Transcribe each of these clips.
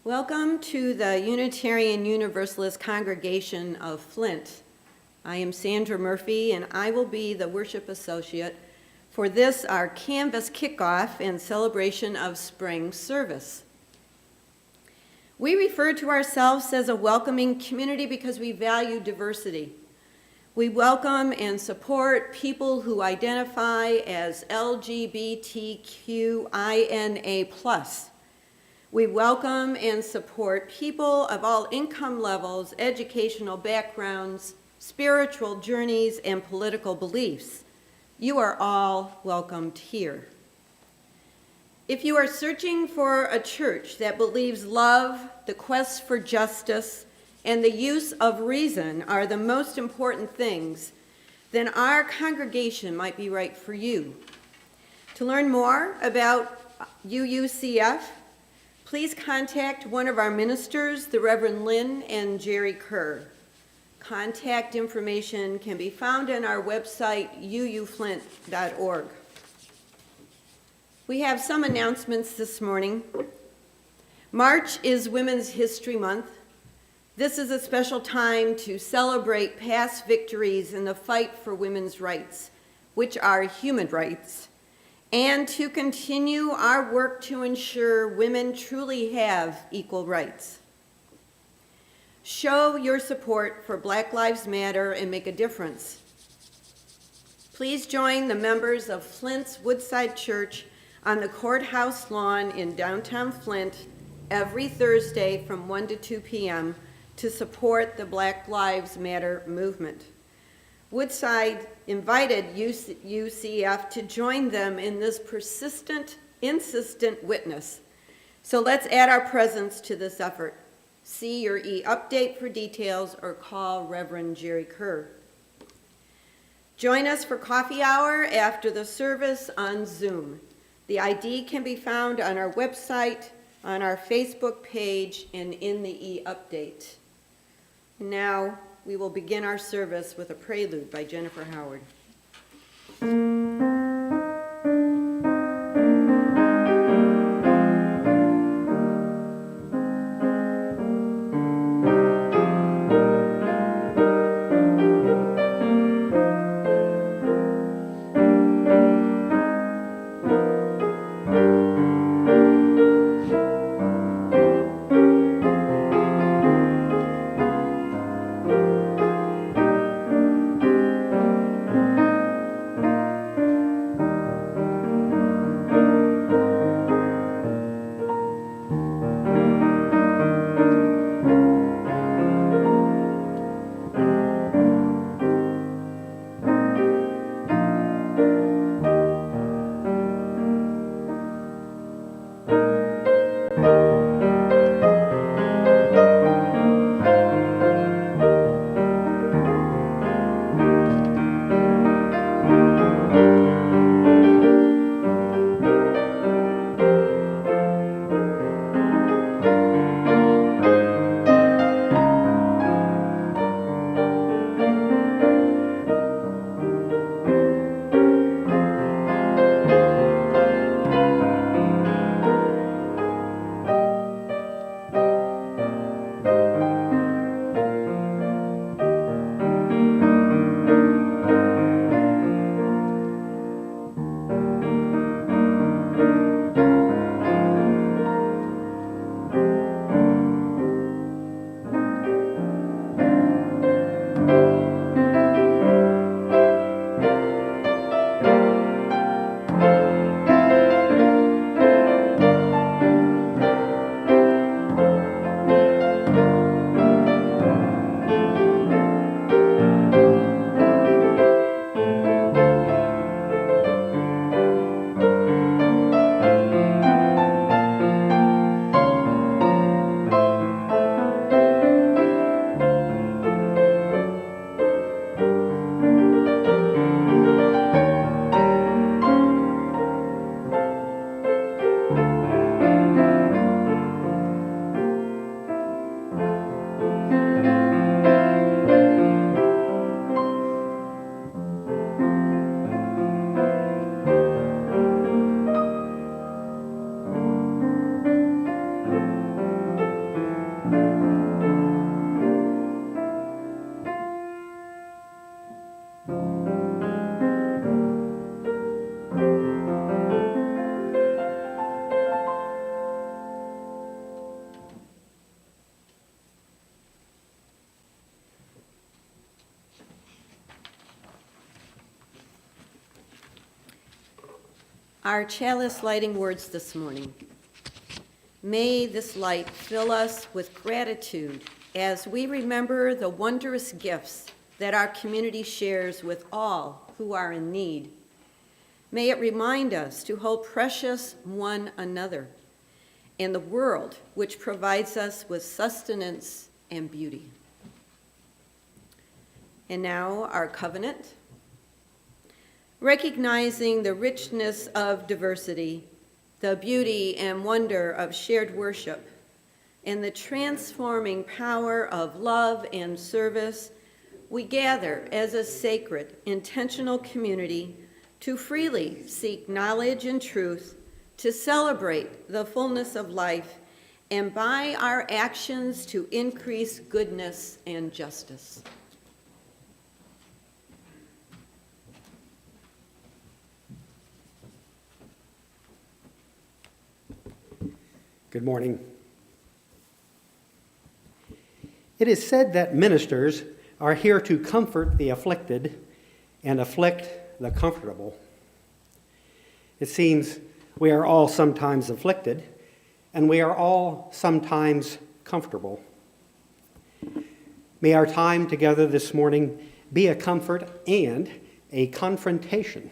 Welcome to the Unitarian Universalist congregation of Flint. I am Sandra Murphy, and I will be the worship associate for this, our Canvas kickoff and celebration of spring service. We refer to ourselves as a welcoming community because we value diversity. We welcome and support people who identify as LGBTQINA+. We welcome and support people of all income levels, educational backgrounds, spiritual journeys, and political beliefs. You are all welcomed here. If you are searching for a church that believes love, the quest for justice, and the use of reason are the most important things, then our congregation might be right for you. To learn more about UUCF, please contact one of our ministers, the Reverend Lynn and Jerry Kerr. Contact information can be found on our website, uuflint.org. We have some announcements this morning. March is Women's History Month. This is a special time to celebrate past victories in the fight for women's rights, which are human rights, and to continue our work to ensure women truly have equal rights. Show your support for Black Lives Matter and make a difference. Please join the members of Flint's Woodside Church on the courthouse lawn in downtown Flint every Thursday from 1 to 2 p.m. to support the Black Lives Matter movement. Woodside invited UCF to join them in this persistent, insistent witness. So let's add our presence to this effort. See your e-update for details or call Reverend Jerry Kerr. Join us for coffee hour after the service on Zoom. The ID can be found on our website, on our Facebook page, and in the e-update. Now, we will begin our service with a prelude by Jennifer Howard. Our chalice lighting words this morning. May this light fill us with gratitude as we remember the wondrous gifts that our community shares with all who are in need. May it remind us to hold precious one another and the world which provides us with sustenance and beauty. And now our covenant. Recognizing the richness of diversity, the beauty and wonder of shared worship, and the transforming power of love and service, we gather as a sacred, intentional community to freely seek knowledge and truth, to celebrate the fullness of life, and by our actions to increase goodness and justice. Good morning. It is said that ministers are here to comfort the afflicted and afflict the comfortable. It seems we are all sometimes afflicted, and we are all sometimes comfortable. May our time together this morning be a comfort and a confrontation.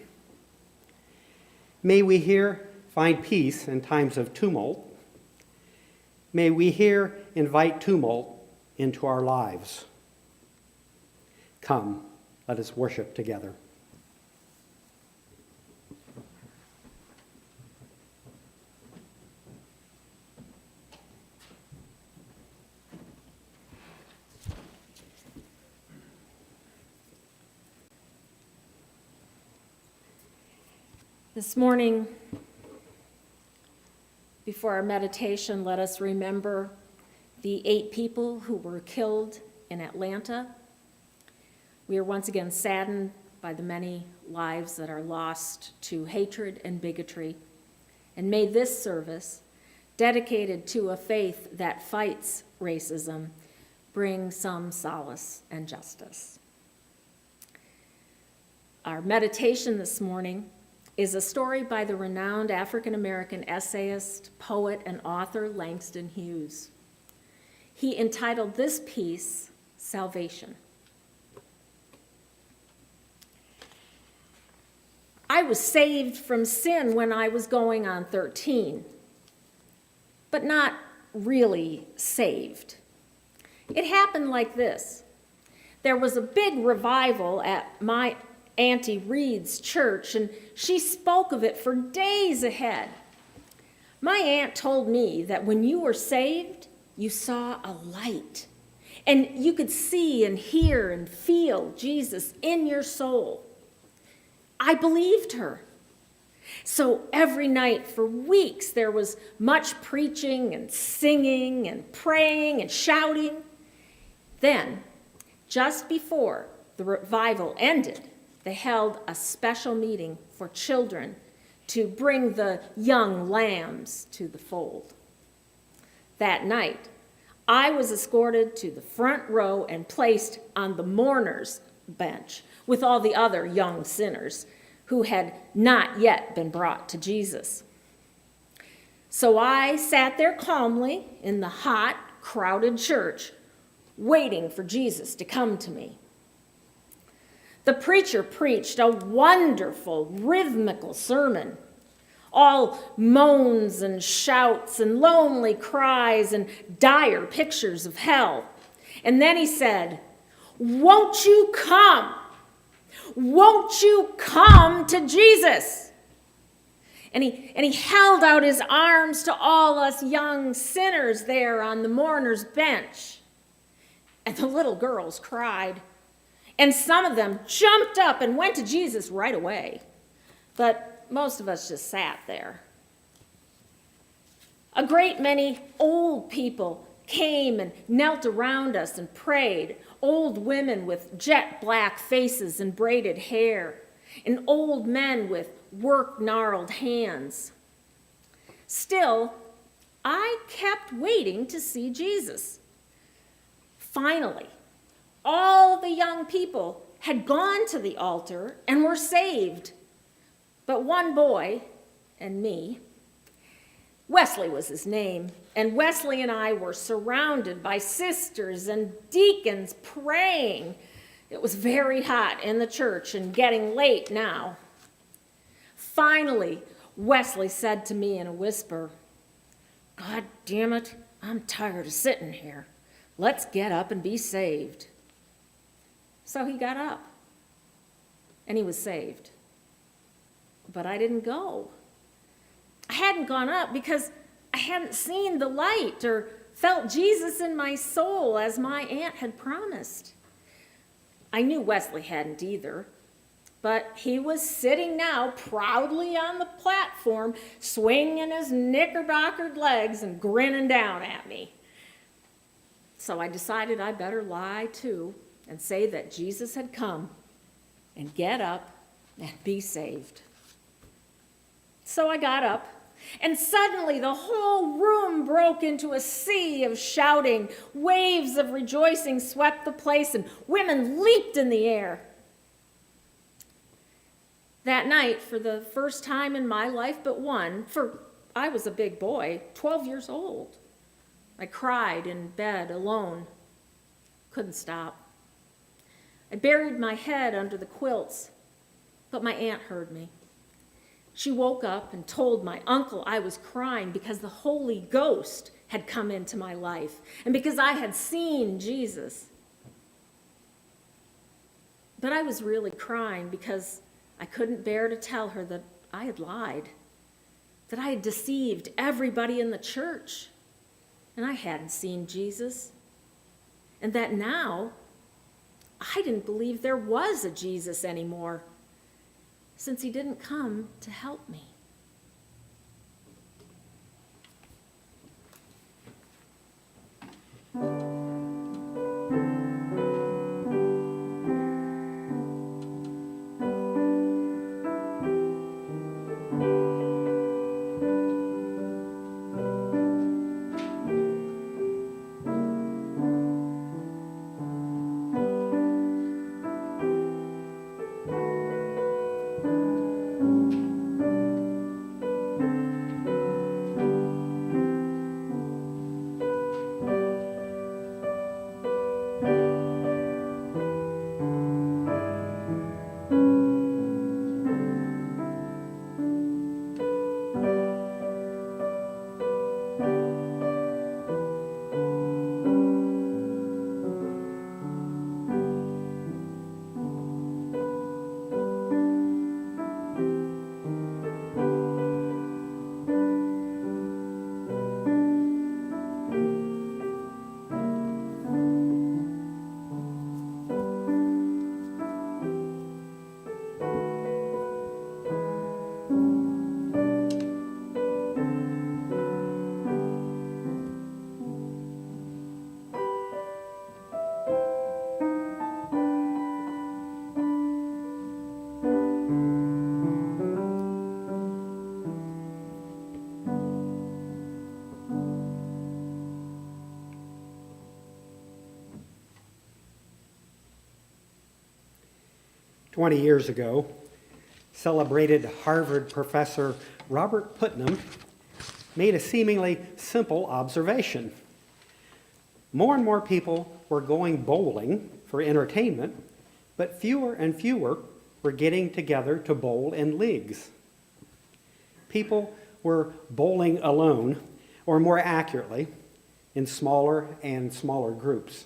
May we here find peace in times of tumult. May we here invite tumult into our lives. Come, let us worship together. This morning, before our meditation, let us remember the 8 people who were killed in Atlanta. We are once again saddened by the many lives that are lost to hatred and bigotry. And may this service, dedicated to a faith that fights racism, bring some solace and justice. Our meditation this morning is a story by the renowned African-American essayist, poet, and author Langston Hughes. He entitled this piece, Salvation. I was saved from sin when I was going on 13, but not really saved. It happened like this. There was a big revival at my Auntie Reed's church, and she spoke of it for days ahead. My aunt told me that when you were saved, you saw a light, and you could see and hear and feel Jesus in your soul. I believed her. So every night for weeks, there was much preaching and singing and praying and shouting. Then, just before the revival ended, they held a special meeting for children to bring the young lambs to the fold. That night, I was escorted to the front row and placed on the mourners' bench with all the other young sinners who had not yet been brought to Jesus. So I sat there calmly in the hot, crowded church, waiting for Jesus to come to me. The preacher preached a wonderful, rhythmical sermon, all moans and shouts and lonely cries and dire pictures of hell. And then he said, "Won't you come? Won't you come to Jesus?" And he held out his arms to all us young sinners there on the mourner's bench. And the little girls cried. And some of them jumped up and went to Jesus right away. But most of us just sat there. A great many old people came and knelt around us and prayed. Old women with jet black faces and braided hair, and old men with work-gnarled hands. Still, I kept waiting to see Jesus. Finally, all the young people had gone to the altar and were saved. But one boy, and me. Wesley was his name, and Wesley and I were surrounded by sisters and deacons praying. It was very hot in the church and getting late now. Finally, Wesley said to me in a whisper, "God damn it, I'm tired of sitting here. Let's get up and be saved." So he got up, and he was saved. But I didn't go. I hadn't gone up because I hadn't seen the light or felt Jesus in my soul as my aunt had promised. I knew Wesley hadn't either, but he was sitting now proudly on the platform, swinging his knickerbockered legs and grinning down at me. So I decided I better lie too and say that Jesus had come and get up and be saved. So I got up, and suddenly the whole room broke into a sea of shouting. Waves of rejoicing swept the place, and women leaped in the air. That night, for the first time in my life but one, for I was a big boy, 12 years old, I cried in bed alone. Couldn't stop. I buried my head under the quilts, but my aunt heard me. She woke up and told my uncle I was crying because the Holy Ghost had come into my life and because I had seen Jesus. But I was really crying because I couldn't bear to tell her that I had lied, that I had deceived everybody in the church, and I hadn't seen Jesus, and that now I didn't believe there was a Jesus anymore, since he didn't come to help me. "20 years ago, celebrated Harvard professor Robert Putnam made a seemingly simple observation. More and more people were going bowling for entertainment, but fewer and fewer were getting together to bowl in leagues. People were bowling alone, or more accurately, in smaller and smaller groups."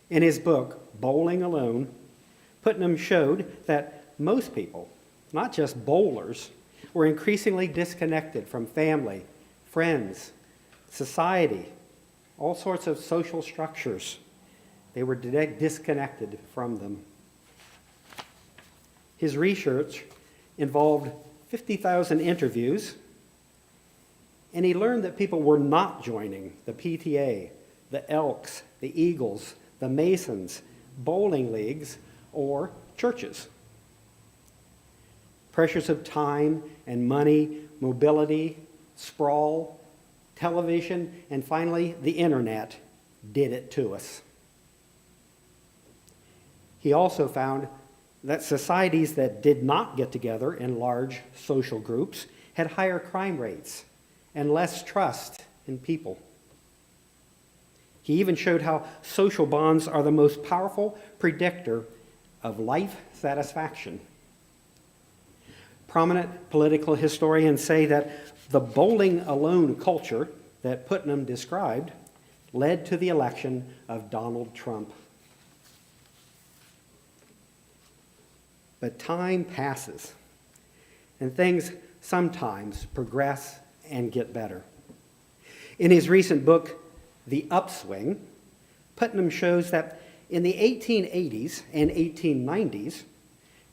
In his book, Bowling Alone, Putnam showed that most people, not just bowlers, were increasingly disconnected from family, friends, society, all sorts of social structures. They were disconnected from them. His research involved 50,000 interviews, and he learned that people were not joining the PTA, the Elks, the Eagles, the Masons, bowling leagues, or churches. Pressures of time and money, mobility, sprawl, television, and finally the internet did it to us. He also found that societies that did not get together in large social groups had higher crime rates and less trust in people. He even showed how social bonds are the most powerful predictor of life satisfaction. Prominent political historians say that the bowling alone culture that Putnam described led to the election of Donald Trump. But time passes, and things sometimes progress and get better. In his recent book, The Upswing, Putnam shows that in the 1880s and 1890s,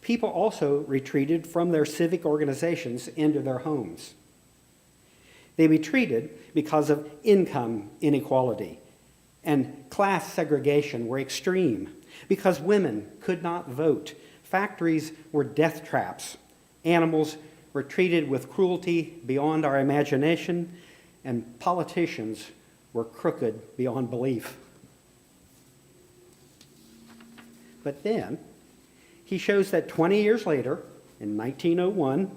people also retreated from their civic organizations into their homes. They retreated because of income inequality and class segregation were extreme, because women could not vote, factories were death traps, animals were treated with cruelty beyond our imagination, and politicians were crooked beyond belief. But then, he shows that 20 years later, in 1901,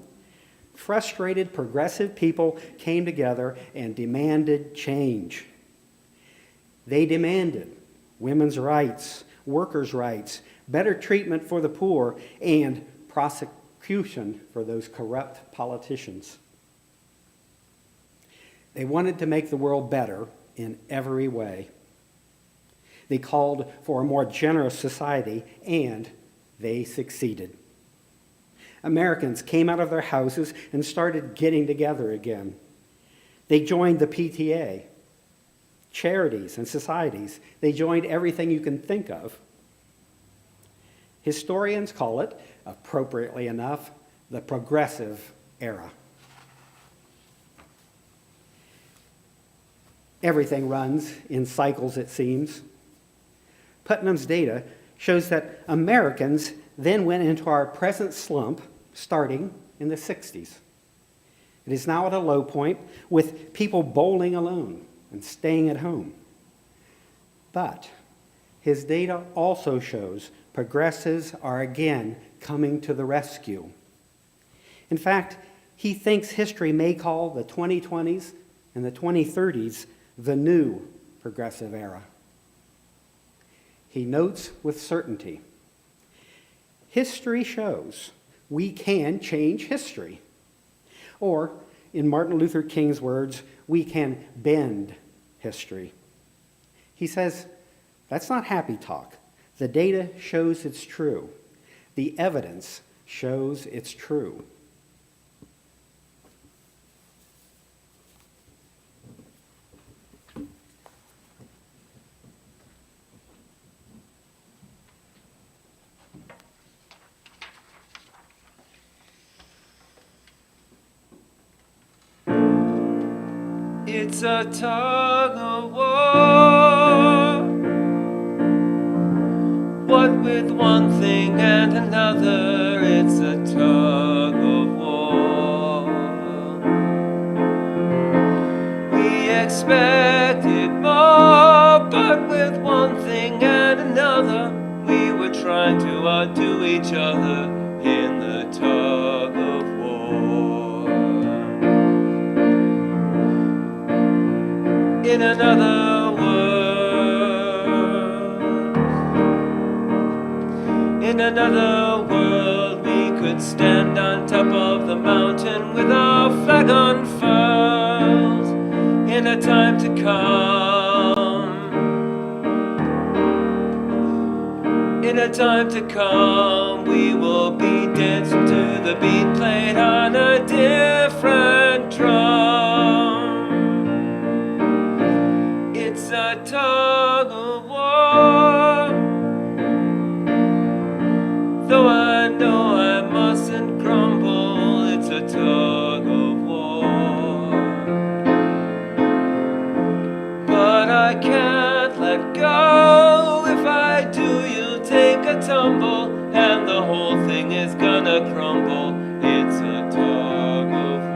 frustrated progressive people came together and demanded change. They demanded women's rights, workers' rights, better treatment for the poor, and prosecution for those corrupt politicians. They wanted to make the world better in every way. They called for a more generous society, and they succeeded. Americans came out of their houses and started getting together again. They joined the PTA, charities and societies. They joined everything you can think of. Historians call it, appropriately enough, the progressive era. Everything runs in cycles, it seems. Putnam's data shows that Americans then went into our present slump starting in the 60s. It is now at a low point with people bowling alone and staying at home. But his data also shows progressives are again coming to the rescue. In fact, he thinks history may call the 2020s and the 2030s the new progressive era. He notes with certainty, history shows we can change history. Or, in Martin Luther King's words, we can bend history. He says, that's not happy talk. The data shows it's true. The evidence shows it's true. It's a tug of war, what with one thing and another, it's a tug of war. We expected more, but with one thing and another, we were trying to outdo each other in the tug of war. In another world, we could stand on top of the mountain with our flag unfurled. In a time to come, we will be dancing to the beat played on a different drum. It's a tug of war, though I know I mustn't grumble. It's a tug of war, but I can't let go. If I do, you'll take a tumble, and the whole thing is gonna crumble. It's a tug of war.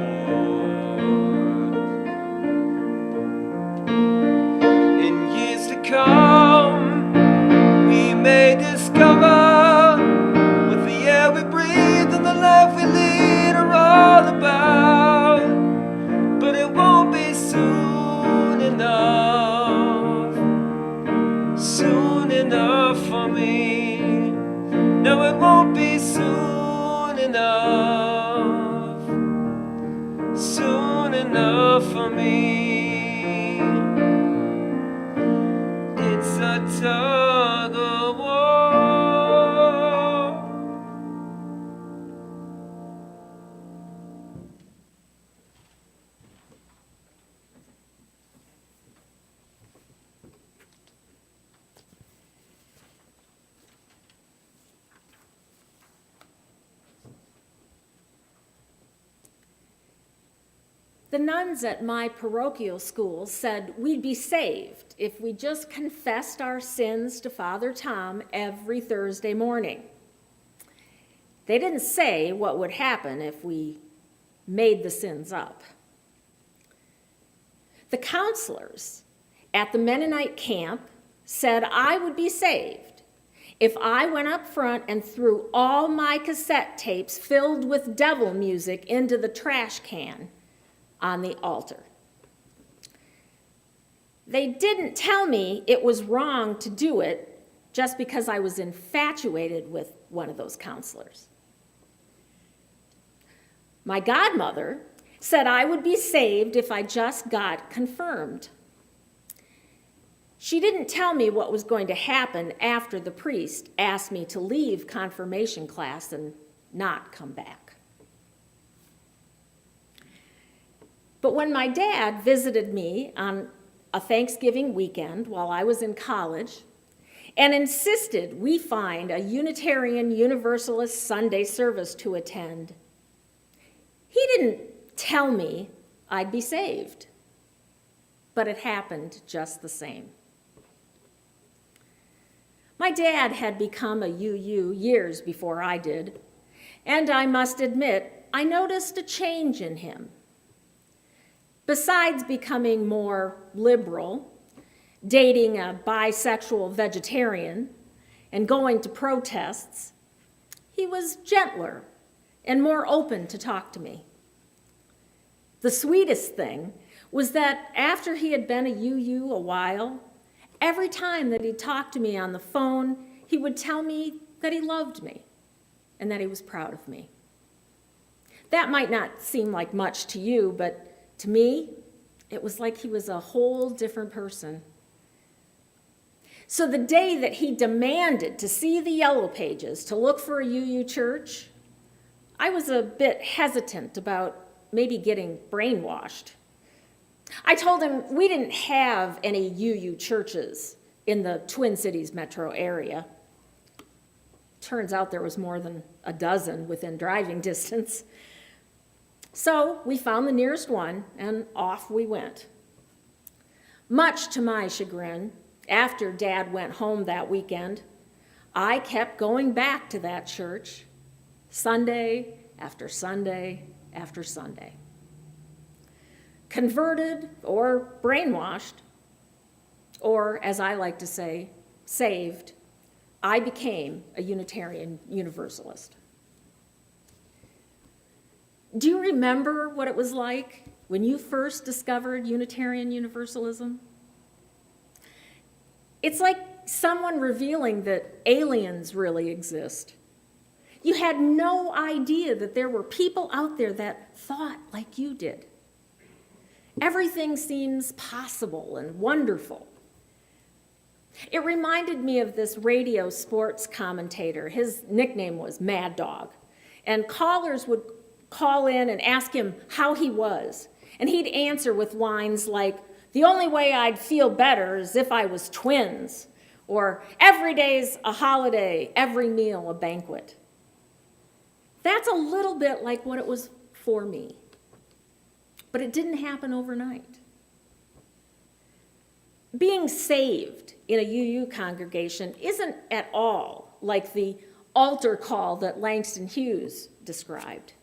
Come, we may discover with the No, it won't be soon enough, soon enough for me. It's a tug of war. The nuns at my parochial school said we'd be saved if we just confessed our sins to Father Tom every Thursday morning. They didn't say what would happen if we made the sins up. The counselors at the Mennonite camp said I would be saved if I went up front and threw all my cassette tapes filled with devil music into the trash can on the altar. They didn't tell me it was wrong to do it just because I was infatuated with one of those counselors. My godmother said I would be saved if I just got confirmed. She didn't tell me what was going to happen after the priest asked me to leave confirmation class and not come back. But when my dad visited me on a Thanksgiving weekend while I was in college and insisted we find a Unitarian Universalist Sunday service to attend, he didn't tell me I'd be saved, but it happened just the same. My dad had become a UU years before I did, and I must admit, I noticed a change in him. Besides becoming more liberal, dating a bisexual vegetarian, and going to protests, he was gentler and more open to talk to me. The sweetest thing was that after he had been a UU a while, every time that he talked to me on the phone, he would tell me that he loved me and that he was proud of me. That might not seem like much to you, but to me, it was like he was a whole different person. So the day that he demanded to see the yellow pages to look for a UU church, I was a bit hesitant about maybe getting brainwashed. I told him we didn't have any UU churches in the Twin Cities metro area. Turns out there was more than a dozen within driving distance. So we found the nearest one, and off we went. Much to my chagrin, after Dad went home that weekend, I kept going back to that church Sunday after Sunday after Sunday. Converted or brainwashed, or as I like to say, saved, I became a Unitarian Universalist. Do you remember what it was like when you first discovered Unitarian Universalism? It's like someone revealing that aliens really exist. You had no idea that there were people out there that thought like you did. Everything seems possible and wonderful. It reminded me of this radio sports commentator. His nickname was Mad Dog, and callers would call in and ask him how he was. And he'd answer with lines like, "The only way I'd feel better is if I was twins," or "Every day's a holiday, every meal a banquet." That's a little bit like what it was for me. But it didn't happen overnight. Being saved in a UU congregation isn't at all like the altar call that Langston Hughes described.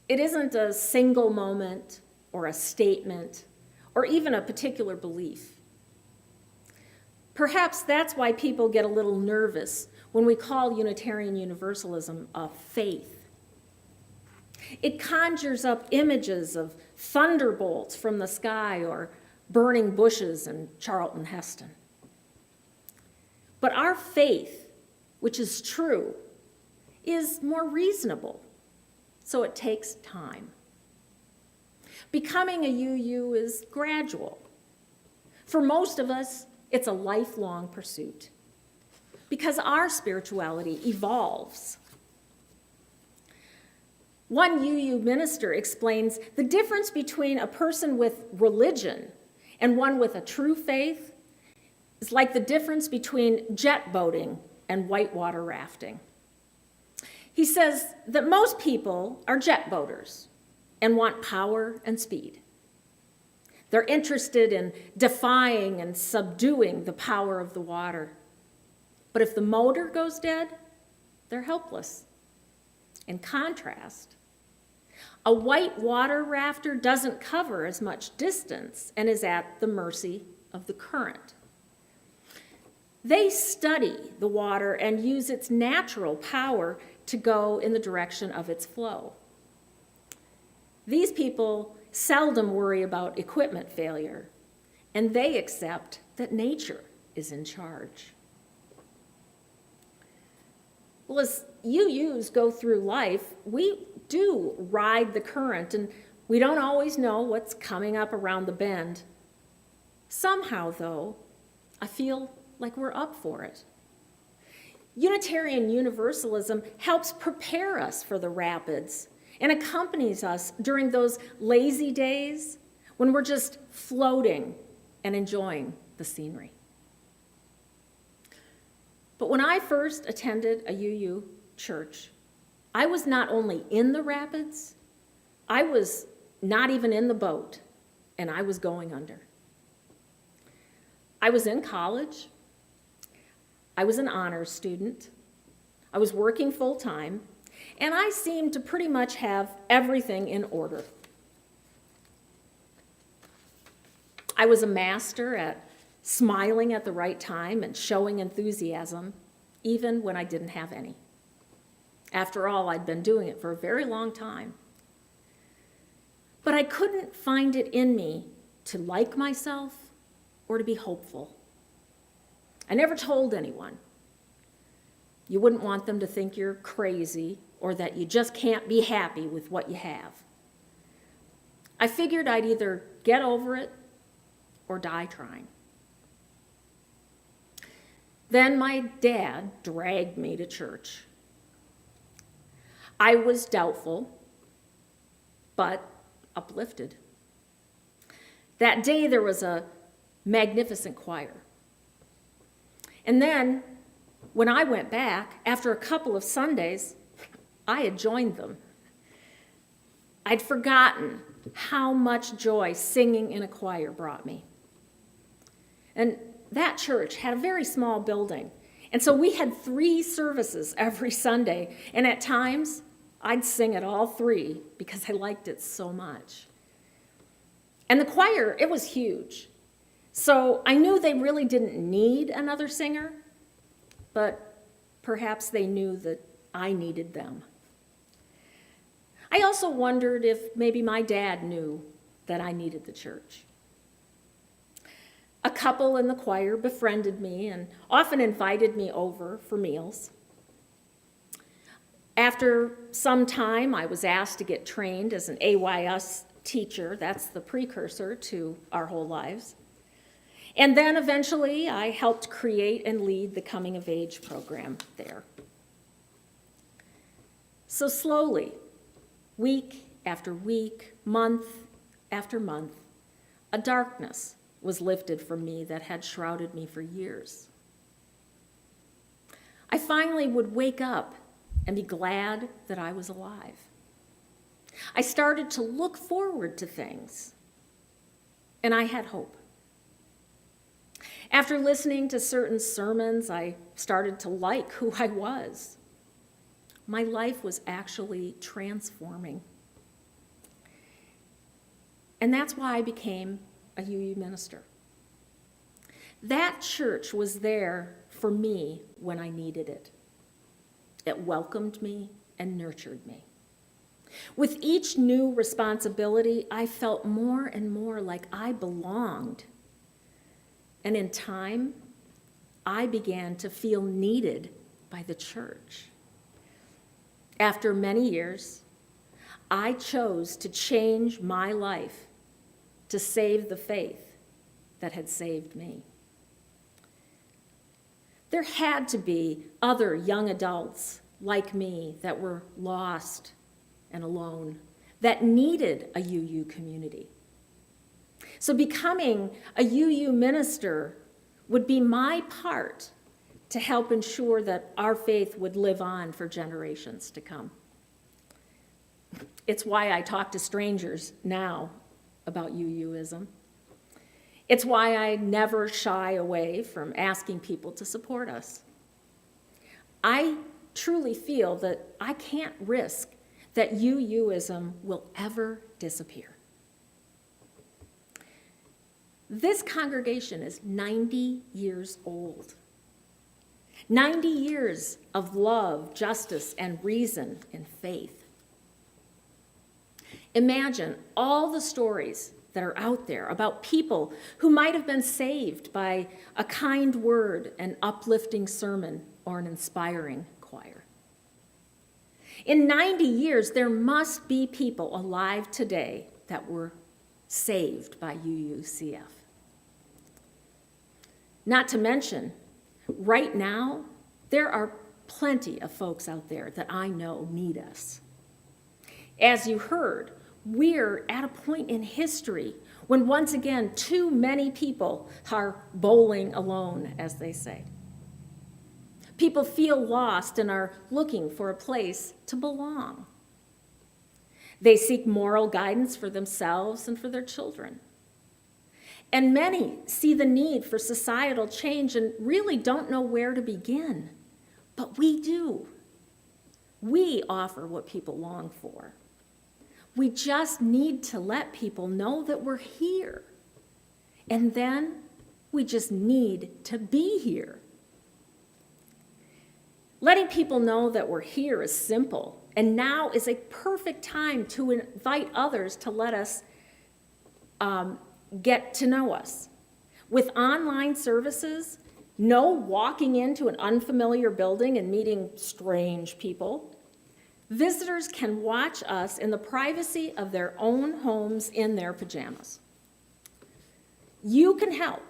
It isn't a single moment or a statement or even a particular belief. Perhaps that's why people get a little nervous when we call Unitarian Universalism a faith. It conjures up images of thunderbolts from the sky or burning bushes in Charlton Heston. But our faith which is true, is more reasonable, so it takes time. Becoming a UU is gradual. For most of us, it's a lifelong pursuit because our spirituality evolves. One UU minister explains the difference between a person with religion and one with a true faith is like the difference between jet boating and whitewater rafting. He says that most people are jet boaters and want power and speed. They're interested in defying and subduing the power of the water. But if the motor goes dead, they're helpless. In contrast, a whitewater rafter doesn't cover as much distance and is at the mercy of the current. They study the water and use its natural power to go in the direction of its flow. These people seldom worry about equipment failure, and they accept that nature is in charge. Well, as UUs go through life, we do ride the current, and we don't always know what's coming up around the bend. Somehow, though, I feel like we're up for it. Unitarian Universalism helps prepare us for the rapids and accompanies us during those lazy days when we're just floating and enjoying the scenery. But when I first attended a UU church, I was not only in the rapids, I was not even in the boat, and I was going under. I was in college. I was an honors student. I was working full-time, and I seemed to pretty much have everything in order. I was a master at smiling at the right time and showing enthusiasm, even when I didn't have any. After all, I'd been doing it for a very long time. But I couldn't find it in me to like myself or to be hopeful. I never told anyone. You wouldn't want them to think you're crazy or that you just can't be happy with what you have. I figured I'd either get over it or die trying. Then my dad dragged me to church. I was doubtful, but uplifted. That day there was a magnificent choir. And then, when I went back, after a couple of Sundays, I had joined them. I'd forgotten how much joy singing in a choir brought me. And that church had a very small building, and so we had 3 services every Sunday, and at times, I'd sing at all 3 because I liked it so much. And the choir, it was huge. So I knew they really didn't need another singer, but perhaps they knew that I needed them. I also wondered if maybe my dad knew that I needed the church. A couple in the choir befriended me and often invited me over for meals. After some time, I was asked to get trained as an AYS teacher. That's the precursor to our whole lives. And then eventually, I helped create and lead the coming of age program there. So slowly, week after week, month after month, a darkness was lifted from me that had shrouded me for years. I finally would wake up and be glad that I was alive. I started to look forward to things, and I had hope. After listening to certain sermons, I started to like who I was. My life was actually transforming. And that's why I became a UU minister. That church was there for me when I needed it. It welcomed me and nurtured me. With each new responsibility, I felt more and more like I belonged. And in time, I began to feel needed by the church. After many years, I chose to change my life to save the faith that had saved me. There had to be other young adults like me that were lost and alone, that needed a UU community. So becoming a UU minister would be my part to help ensure that our faith would live on for generations to come. It's why I talk to strangers now about UUism. It's why I never shy away from asking people to support us. I truly feel that I can't risk that UUism will ever disappear. This congregation is 90 years old. 90 years of love, justice, and reason and faith. Imagine all the stories that are out there about people who might have been saved by a kind word, an uplifting sermon, or an inspiring choir. In 90 years, there must be people alive today that were saved by UUCF. Not to mention, right now, there are plenty of folks out there that I know need us. As you heard, we're at a point in history when once again too many people are bowling alone, as they say. People feel lost and are looking for a place to belong. They seek moral guidance for themselves and for their children. And many see the need for societal change and really don't know where to begin. But we do. We offer what people long for. We just need to let people know that we're here. And then we just need to be here. Letting people know that we're here is simple, and now is a perfect time to invite others to let us get to know us. With online services, no walking into an unfamiliar building and meeting strange people, visitors can watch us in the privacy of their own homes in their pajamas. You can help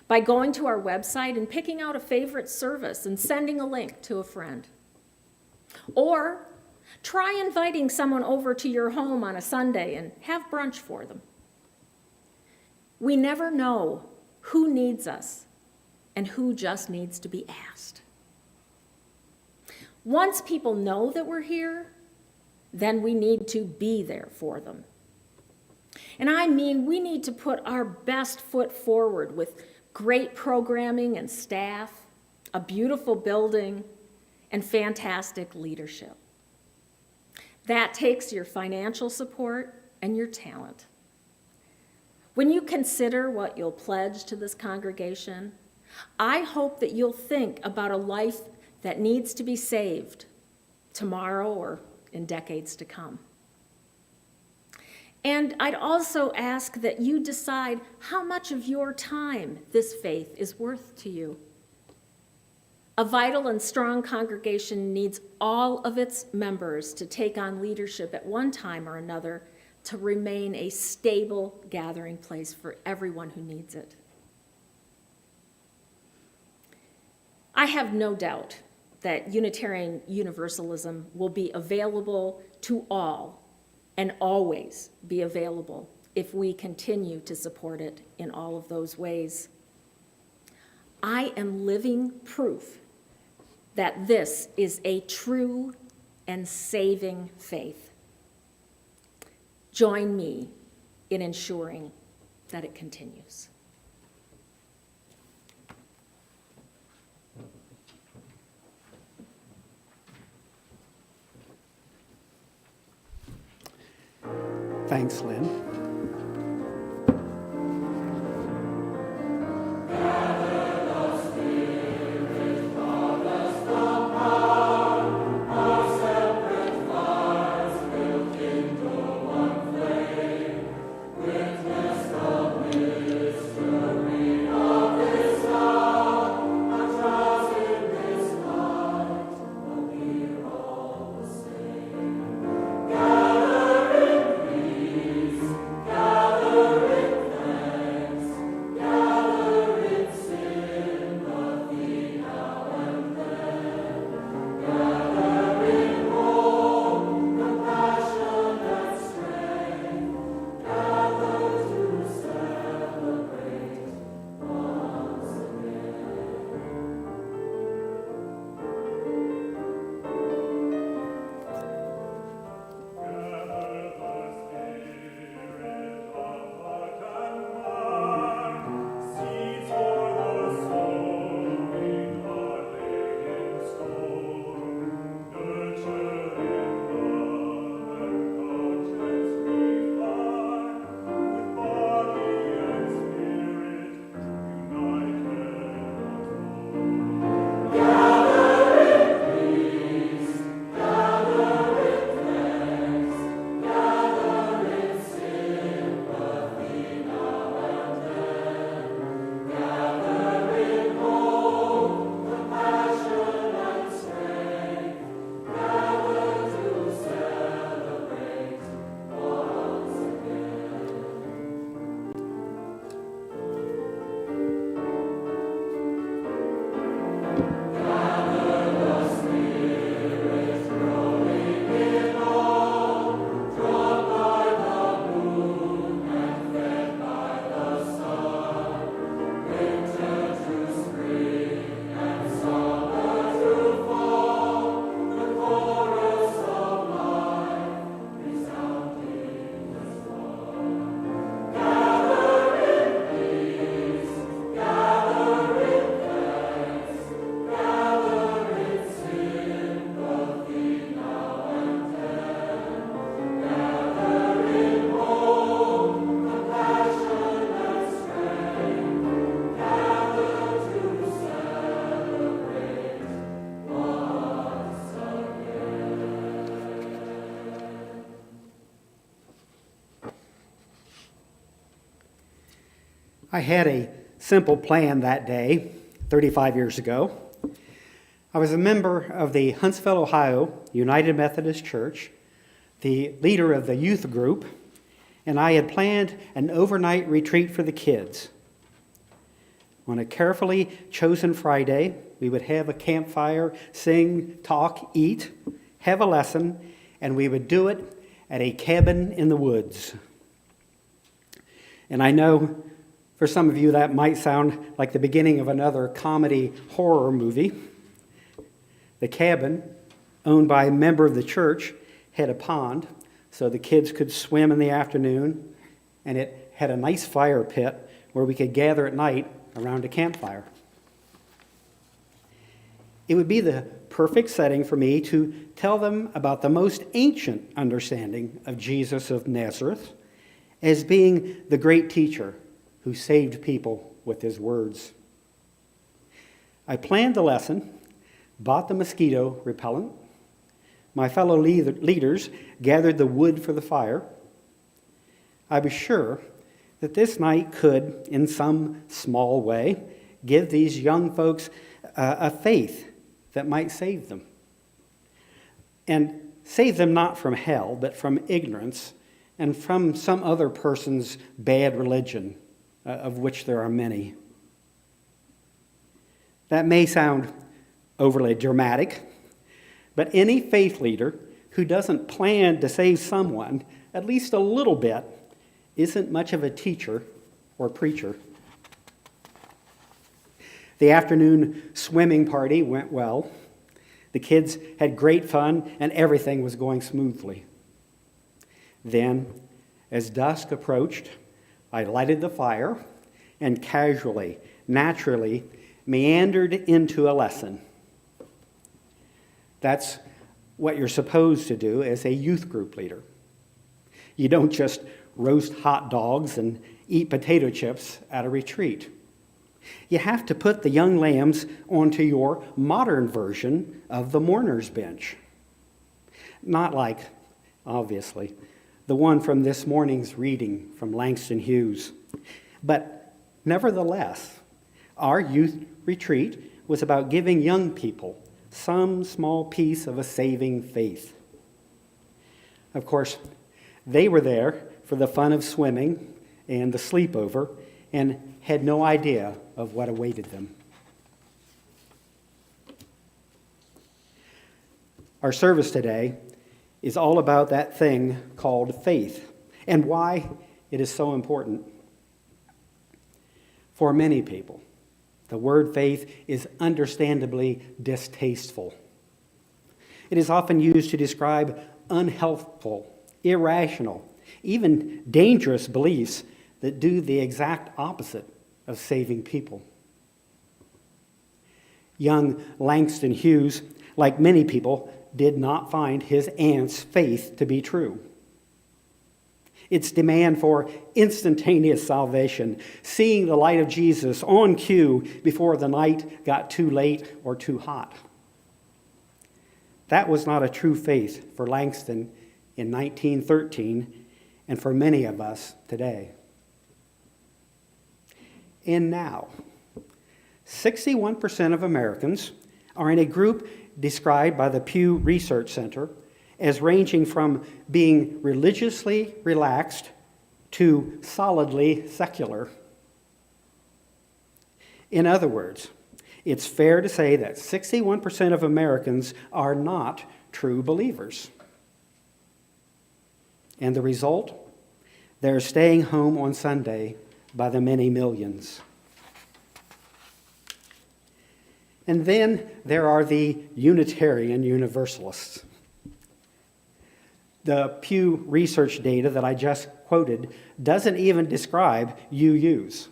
by going to our website and picking out a favorite service and sending a link to a friend. Or try inviting someone over to your home on a Sunday and have brunch for them. We never know who needs us and who just needs to be asked. Once people know that we're here, then we need to be there for them. And I mean, we need to put our best foot forward with great programming and staff, a beautiful building, and fantastic leadership. That takes your financial support and your talent. When you consider what you'll pledge to this congregation, I hope that you'll think about a life that needs to be saved tomorrow or in decades to come. And I'd also ask that you decide how much of your time this faith is worth to you. A vital and strong congregation needs all of its members to take on leadership at one time or another to remain a stable gathering place for everyone who needs it. I have no doubt that Unitarian Universalism will be available to all and always be available if we continue to support it in all of those ways. I am living proof that this is a true and saving faith. Join me in ensuring that it continues. Thanks, Lynn. I had a simple plan that day, 35 years ago. I was a member of the Huntsville, Ohio United Methodist Church, the leader of the youth group, and I had planned an overnight retreat for the kids. On a carefully chosen Friday, we would have a campfire, sing, talk, eat, have a lesson, and we would do it at a cabin in the woods. And I know for some of you that might sound like the beginning of another comedy horror movie. The cabin, owned by a member of the church, had a pond so the kids could swim in the afternoon, and it had a nice fire pit where we could gather at night around a campfire. It would be the perfect setting for me to tell them about the most ancient understanding of Jesus of Nazareth as being the great teacher who saved people with his words. I planned the lesson, bought the mosquito repellent. My fellow leaders gathered the wood for the fire. I was sure that this night could, in some small way, give these young folks a faith that might save them. And save them not from hell, but from ignorance and from some other person's bad religion, of which there are many. That may sound overly dramatic, but any faith leader who doesn't plan to save someone, at least a little bit, isn't much of a teacher or preacher. The afternoon swimming party went well. The kids had great fun, and everything was going smoothly. Then, as dusk approached, I lighted the fire and casually, naturally, meandered into a lesson. That's what you're supposed to do as a youth group leader. You don't just roast hot dogs and eat potato chips at a retreat. You have to put the young lambs onto your modern version of the mourner's bench. Not like, obviously, the one from this morning's reading from Langston Hughes. But nevertheless, our youth retreat was about giving young people some small piece of a saving faith. Of course, they were there for the fun of swimming and the sleepover and had no idea of what awaited them. Our service today is all about that thing called faith and why it is so important. For many people, the word faith is understandably distasteful. It is often used to describe unhealthful, irrational, even dangerous beliefs that do the exact opposite of saving people. Young Langston Hughes, like many people, did not find his aunt's faith to be true. Its demand for instantaneous salvation, seeing the light of Jesus on cue before the night got too late or too hot. That was not a true faith for Langston in 1913 and for many of us today. And now, 61% of Americans are in a group described by the Pew Research Center as ranging from being religiously relaxed to solidly secular. In other words, it's fair to say that 61% of Americans are not true believers. And the result? They're staying home on Sunday by the many millions. And then there are the Unitarian Universalists. The Pew Research data that I just quoted doesn't even describe UUs.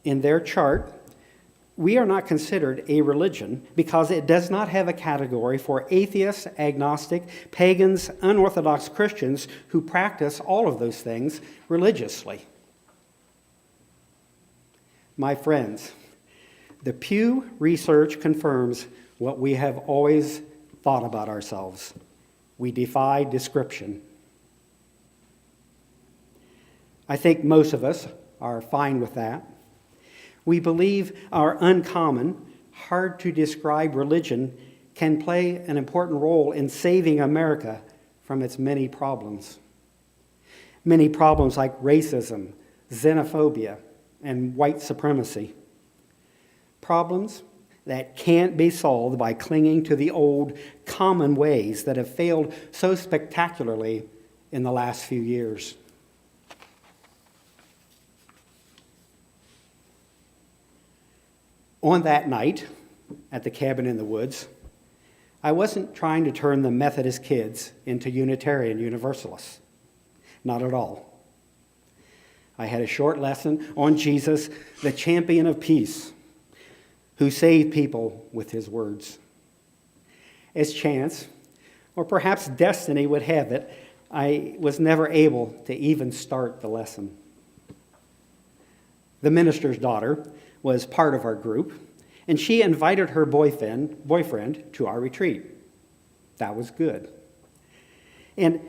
In their chart, we are not considered a religion because it does not have a category for atheists, agnostic, pagans, unorthodox Christians who practice all of those things religiously. My friends, the Pew Research confirms what we have always thought about ourselves. We defy description. I think most of us are fine with that. We believe our uncommon, hard to describe religion can play an important role in saving America from its many problems. Many problems like racism, xenophobia, and white supremacy. Problems that can't be solved by clinging to the old common ways that have failed so spectacularly in the last few years. On that night, at the cabin in the woods, I wasn't trying to turn the Methodist kids into Unitarian Universalists. Not at all. I had a short lesson on Jesus, the champion of peace, who saved people with his words. As chance, or perhaps destiny would have it, I was never able to even start the lesson. The minister's daughter was part of our group, and she invited her boyfriend to our retreat. That was good. And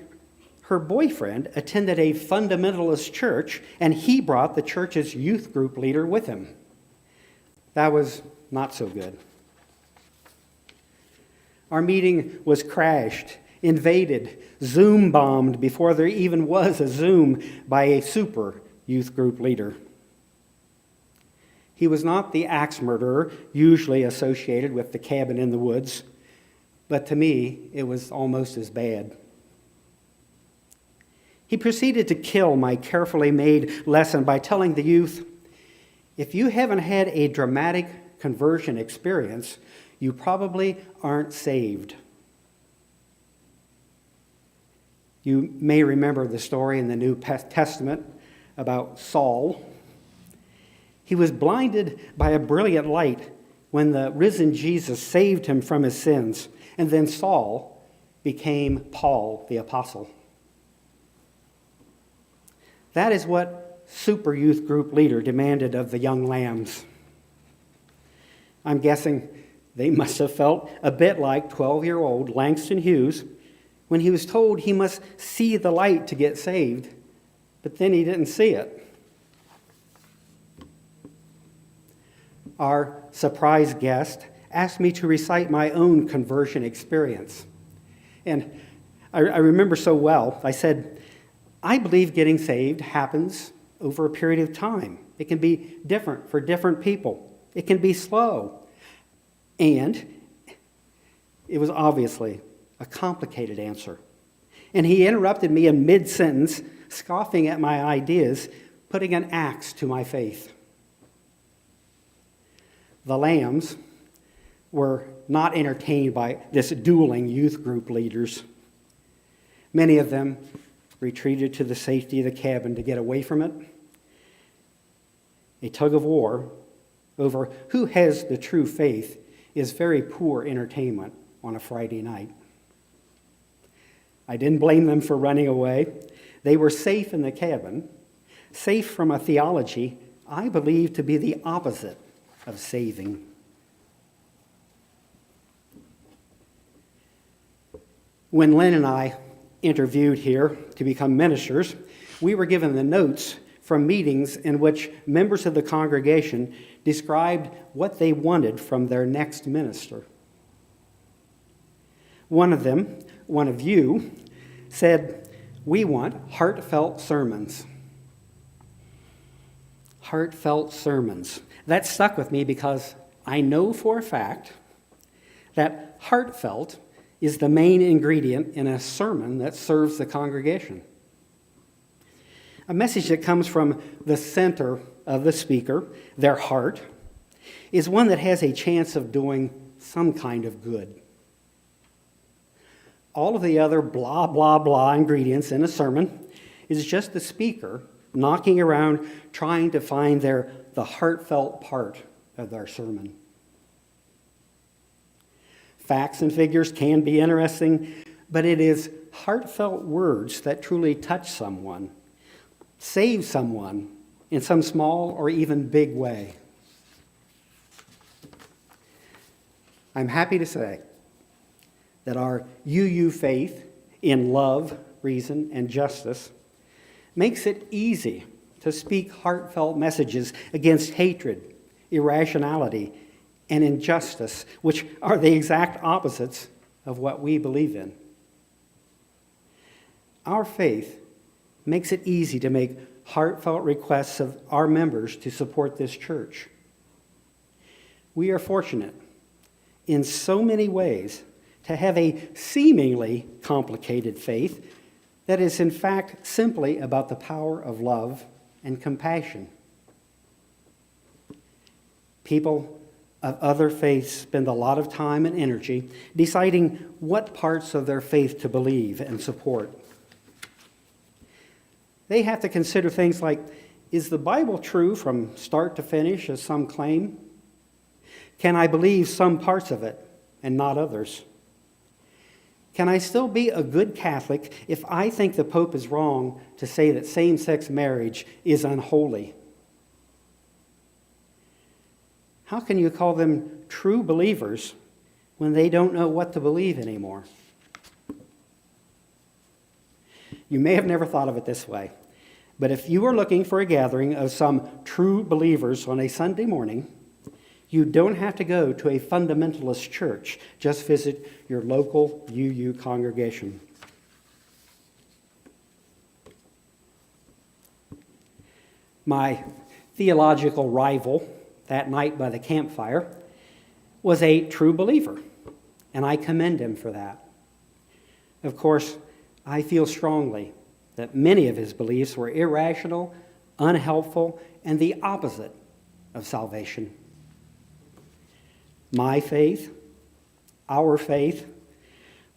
her boyfriend attended a fundamentalist church, and he brought the church's youth group leader with him. That was not so good. Our meeting was crashed, invaded, Zoom bombed before there even was a Zoom by a super youth group leader. He was not the axe murderer usually associated with the cabin in the woods, but to me, it was almost as bad. He proceeded to kill my carefully made lesson by telling the youth, if you haven't had a dramatic conversion experience, you probably aren't saved. You may remember the story in the New Testament about Saul. He was blinded by a brilliant light when the risen Jesus saved him from his sins, and then Saul became Paul the apostle. That is what super youth group leader demanded of the young lambs. I'm guessing they must have felt a bit like 12-year-old Langston Hughes when he was told he must see the light to get saved, but then he didn't see it. Our surprise guest asked me to recite my own conversion experience. And I remember so well, I said, I believe getting saved happens over a period of time. It can be different for different people. It can be slow. And it was obviously a complicated answer. And he interrupted me in mid-sentence, scoffing at my ideas, putting an axe to my faith. The lambs were not entertained by this dueling youth group leaders. Many of them retreated to the safety of the cabin to get away from it. A tug of war over who has the true faith is very poor entertainment on a Friday night. I didn't blame them for running away. They were safe in the cabin, safe from a theology I believe to be the opposite of saving. When Lynn and I interviewed here to become ministers, we were given the notes from meetings in which members of the congregation described what they wanted from their next minister. One of you, said, we want heartfelt sermons. Heartfelt sermons. That stuck with me because I know for a fact that heartfelt is the main ingredient in a sermon that serves the congregation. A message that comes from the center of the speaker, their heart, is one that has a chance of doing some kind of good. All of the other blah, blah, blah ingredients in a sermon is just the speaker knocking around trying to find the heartfelt part of their sermon. Facts and figures can be interesting, but it is heartfelt words that truly touch someone, save someone in some small or even big way. I'm happy to say that our UU faith in love, reason, and justice makes it easy to speak heartfelt messages against hatred, irrationality, and injustice, which are the exact opposites of what we believe in. Our faith makes it easy to make heartfelt requests of our members to support this church. We are fortunate in so many ways to have a seemingly complicated faith that is in fact simply about the power of love and compassion. People of other faiths spend a lot of time and energy deciding what parts of their faith to believe and support. They have to consider things like, is the Bible true from start to finish, as some claim? Can I believe some parts of it and not others? Can I still be a good Catholic if I think the Pope is wrong to say that same-sex marriage is unholy? How can you call them true believers when they don't know what to believe anymore? You may have never thought of it this way, but if you are looking for a gathering of some true believers on a Sunday morning, you don't have to go to a fundamentalist church. Just visit your local UU congregation. My theological rival that night by the campfire was a true believer, and I commend him for that. Of course, I feel strongly that many of his beliefs were irrational, unhelpful, and the opposite of salvation. My faith, our faith,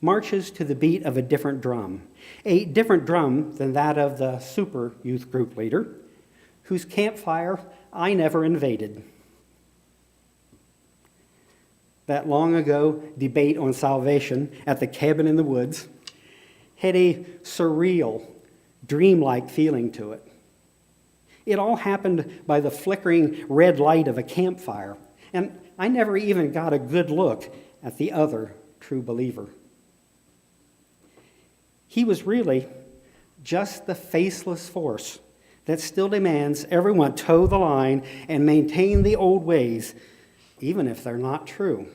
marches to the beat of a different drum than that of the super youth group leader, whose campfire I never invaded. That long ago debate on salvation at the cabin in the woods had a surreal, dreamlike feeling to it. It all happened by the flickering red light of a campfire, and I never even got a good look at the other true believer. He was really just the faceless force that still demands everyone toe the line and maintain the old ways, even if they're not true.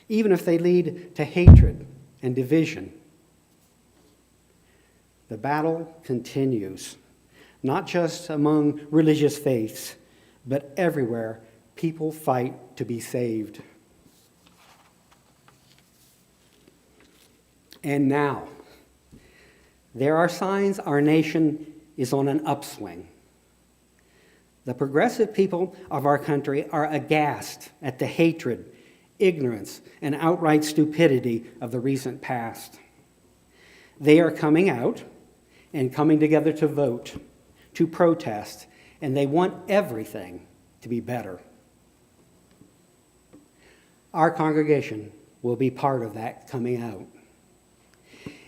Even if they lead to hatred and division. The battle continues, not just among religious faiths, but everywhere people fight to be saved. And now, there are signs our nation is on an upswing. The progressive people of our country are aghast at the hatred, ignorance, and outright stupidity of the recent past. They are coming out and coming together to vote, to protest, and they want everything to be better. Our congregation will be part of that coming out.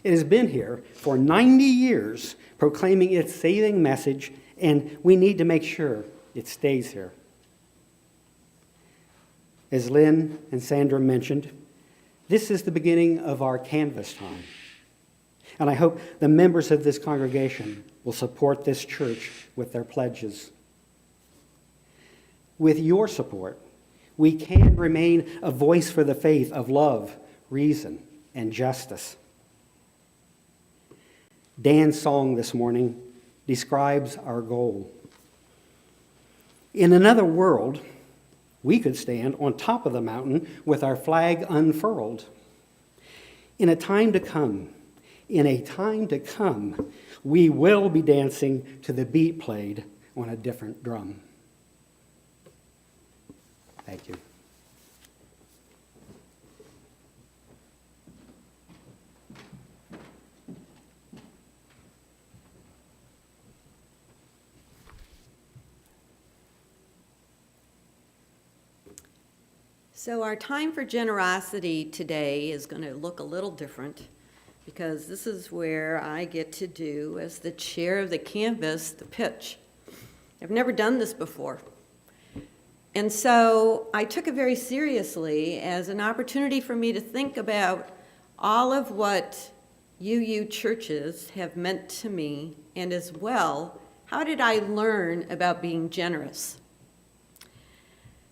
It has been here for 90 years proclaiming its saving message, and we need to make sure it stays here. As Lynn and Sandra mentioned, this is the beginning of our canvas time. And I hope the members of this congregation will support this church with their pledges. With your support, we can remain a voice for the faith of love, reason, and justice. Dan's song this morning describes our goal. In another world, we could stand on top of the mountain with our flag unfurled. In a time to come, we will be dancing to the beat played on a different drum. Thank you. So our time for generosity today is going to look a little different because this is where I get to do, as the chair of the canvas, the pitch. I've never done this before. And so I took it very seriously as an opportunity for me to think about all of what UU churches have meant to me, and as well, how did I learn about being generous?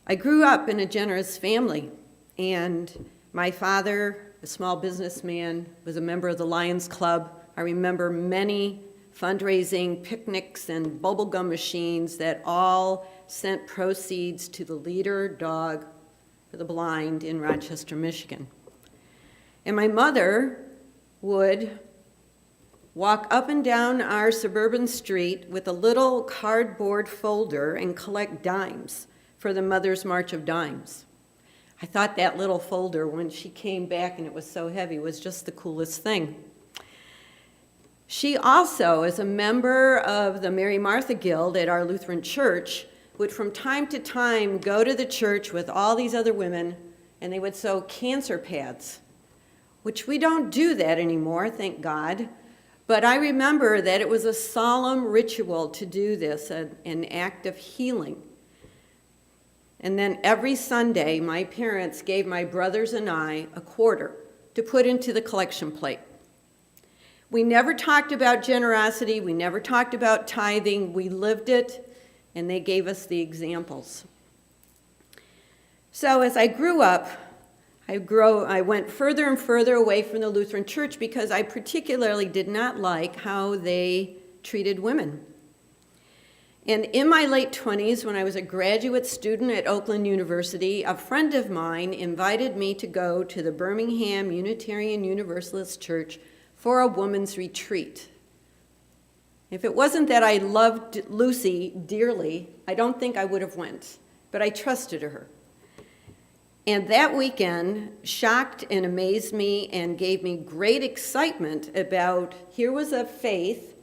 I grew up in a generous family, and my father, a small businessman, was a member of the Lions Club. I remember many fundraising picnics and bubblegum machines that all sent proceeds to the Leader Dog for the Blind in Rochester, Michigan. And my mother would walk up and down our suburban street with a little cardboard folder and collect dimes for the Mother's March of Dimes. I thought that little folder, when she came back and it was so heavy, was just the coolest thing. She also, as a member of the Mary Martha Guild at our Lutheran church, would from time to time go to the church with all these other women, and they would sew cancer pads, which we don't do that anymore, thank God. But I remember that it was a solemn ritual to do this, an act of healing. And then every Sunday, my parents gave my brothers and I a quarter to put into the collection plate. We never talked about generosity. We never talked about tithing. We lived it, and they gave us the examples. So as I grew up, I went further and further away from the Lutheran Church because I particularly did not like how they treated women. And in my late 20s, when I was a graduate student at Oakland University, a friend of mine invited me to go to the Birmingham Unitarian Universalist Church for a woman's retreat. If it wasn't that I loved Lucy dearly, I don't think I would have went, but I trusted her. And that weekend shocked and amazed me and gave me great excitement about here was a faith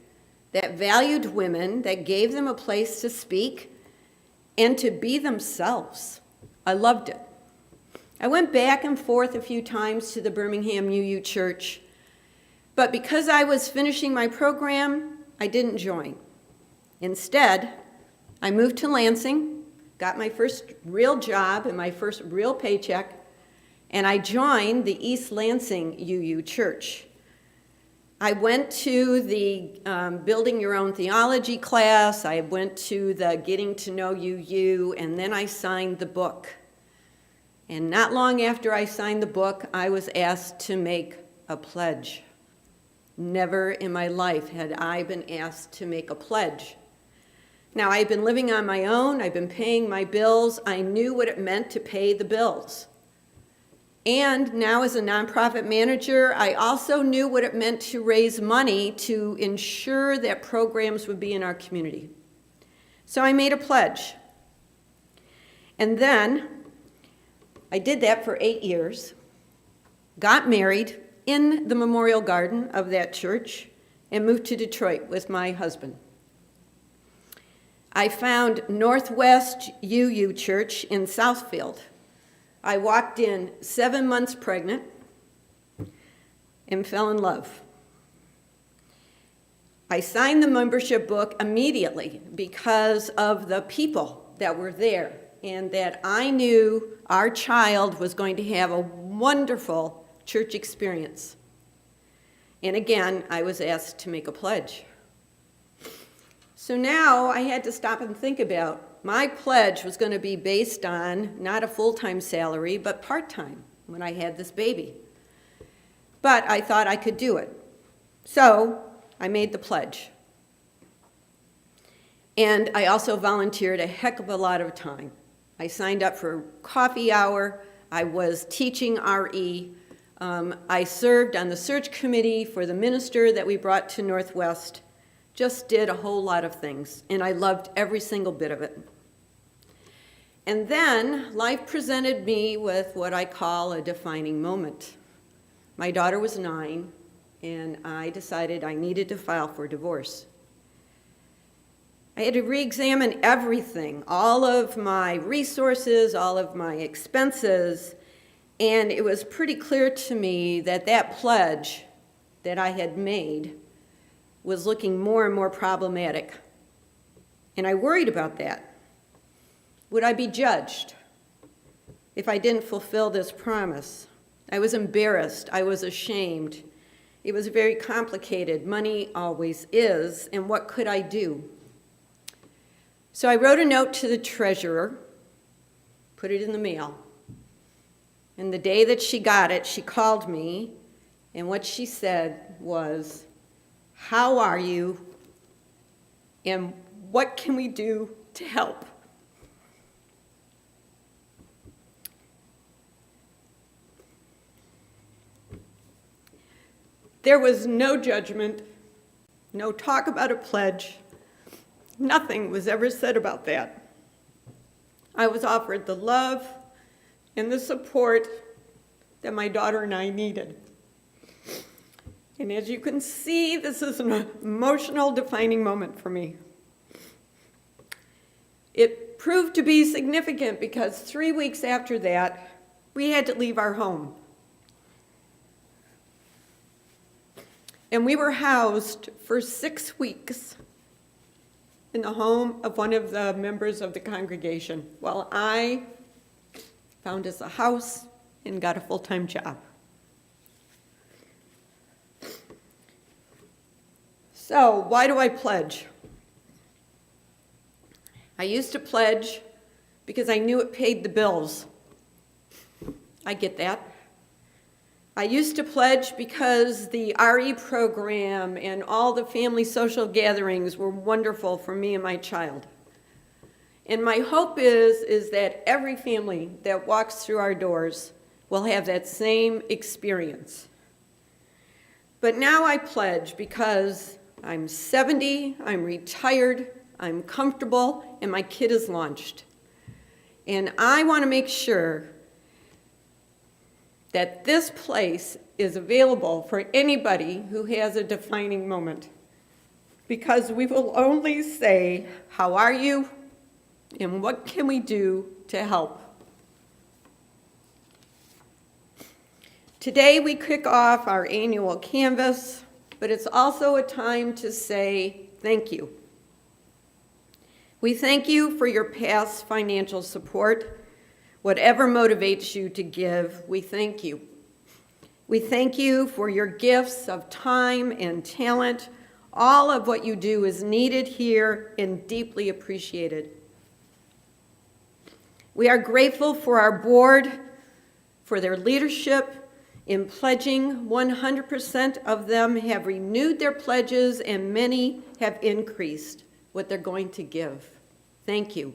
that valued women, that gave them a place to speak and to be themselves. I loved it. I went back and forth a few times to the Birmingham UU Church, but because I was finishing my program, I didn't join. Instead, I moved to Lansing, got my first real job and my first real paycheck, and I joined the East Lansing UU Church. I went to the Building Your Own Theology class, I went to the Getting to Know UU, and then I signed the book. And not long after I signed the book, I was asked to make a pledge. Never in my life had I been asked to make a pledge. Now, I've been living on my own, I've been paying my bills, I knew what it meant to pay the bills. And now as a nonprofit manager, I also knew what it meant to raise money to ensure that programs would be in our community. So I made a pledge. And then I did that for 8 years, got married in the memorial garden of that church, and moved to Detroit with my husband. I found Northwest UU Church in Southfield. I walked in 7 months pregnant and fell in love. I signed the membership book immediately because of the people that were there and that I knew our child was going to have a wonderful church experience. And again, I was asked to make a pledge. So now I had to stop and think about my pledge was going to be based on not a full-time salary, but part-time when I had this baby. But I thought I could do it. So I made the pledge. And I also volunteered a heck of a lot of time. I signed up for coffee hour. I was teaching RE. I served on the search committee for the minister that we brought to Northwest. Just did a whole lot of things, and I loved every single bit of it. And then life presented me with what I call a defining moment. My daughter was 9, and I decided I needed to file for divorce. I had to re-examine everything, all of my resources, all of my expenses, and it was pretty clear to me that that pledge that I had made was looking more and more problematic. And I worried about that. Would I be judged if I didn't fulfill this promise? I was embarrassed. I was ashamed. It was very complicated. Money always is. And what could I do? So I wrote a note to the treasurer, put it in the mail. And the day that she got it, she called me, and what she said was, "How are you? And what can we do to help?" There was no judgment, no talk about a pledge. Nothing was ever said about that. I was offered the love and the support that my daughter and I needed. And as you can see, this is an emotional defining moment for me. It proved to be significant because 3 weeks after that, we had to leave our home. And we were housed for 6 weeks in the home of one of the members of the congregation while I found us a house and got a full-time job. So, why do I pledge? I used to pledge because I knew it paid the bills. I get that. I used to pledge because the RE program and all the family social gatherings were wonderful for me and my child. And my hope is that every family that walks through our doors will have that same experience. But now I pledge because I'm 70, I'm retired, I'm comfortable, and my kid is launched. And I want to make sure that this place is available for anybody who has a defining moment. Because we will only say, "How are you? And what can we do to help?" Today we kick off our annual canvas, but it's also a time to say thank you. We thank you for your past financial support. Whatever motivates you to give, we thank you. We thank you for your gifts of time and talent. All of what you do is needed here and deeply appreciated. We are grateful for our board, for their leadership in pledging. 100% of them have renewed their pledges, and many have increased what they're going to give. Thank you.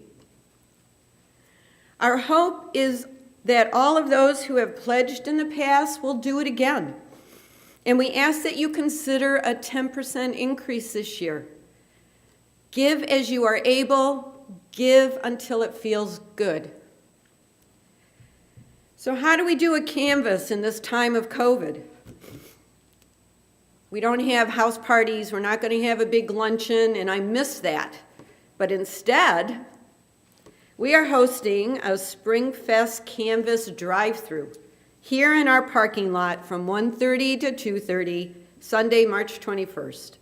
Our hope is that all of those who have pledged in the past will do it again. And we ask that you consider a 10% increase this year. Give as you are able, give until it feels good. So how do we do a canvas in this time of COVID? We don't have house parties, we're not going to have a big luncheon, and I miss that. But instead, we are hosting a Spring Fest Canvas drive-through here in our parking lot from 1:30 to 2:30, Sunday, March 21st.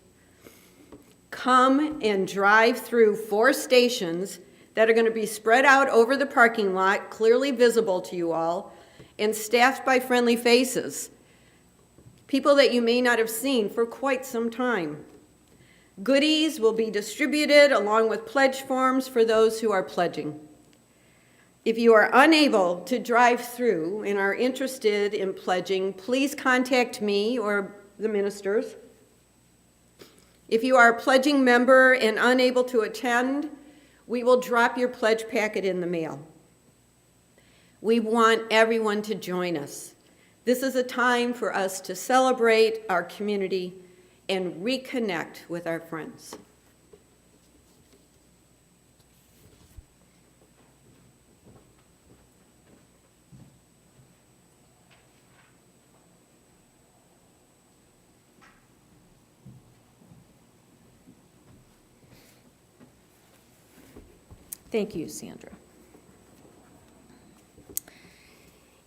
Come and drive through 4 stations that are going to be spread out over the parking lot, clearly visible to you all, and staffed by friendly faces, people that you may not have seen for quite some time. Goodies will be distributed along with pledge forms for those who are pledging. If you are unable to drive through and are interested in pledging, please contact me or the ministers. If you are a pledging member and unable to attend, we will drop your pledge packet in the mail. We want everyone to join us. This is a time for us to celebrate our community and reconnect with our friends. Thank you, Sandra.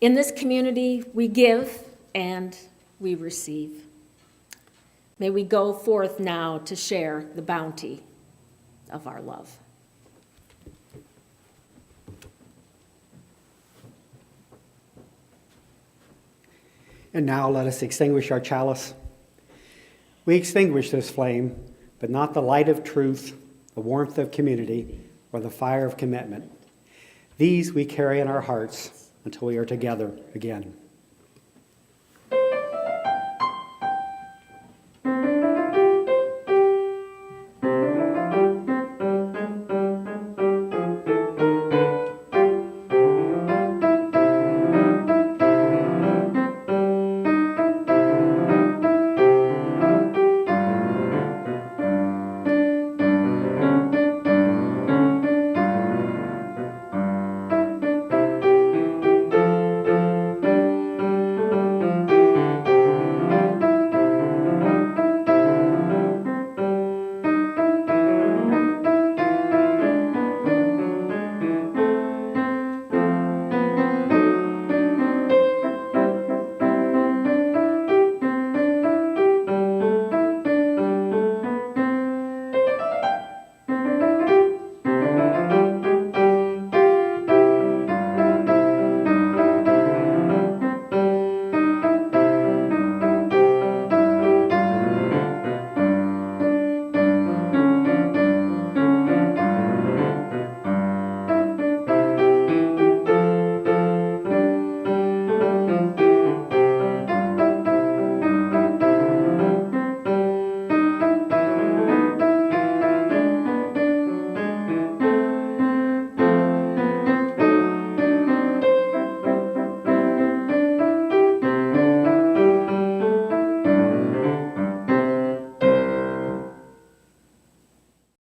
In this community, we give and we receive. May we go forth now to share the bounty of our love. And now let us extinguish our chalice We extinguish this flame, but not the light of truth, the warmth of community, or the fire of commitment. These we carry in our hearts until we are together again.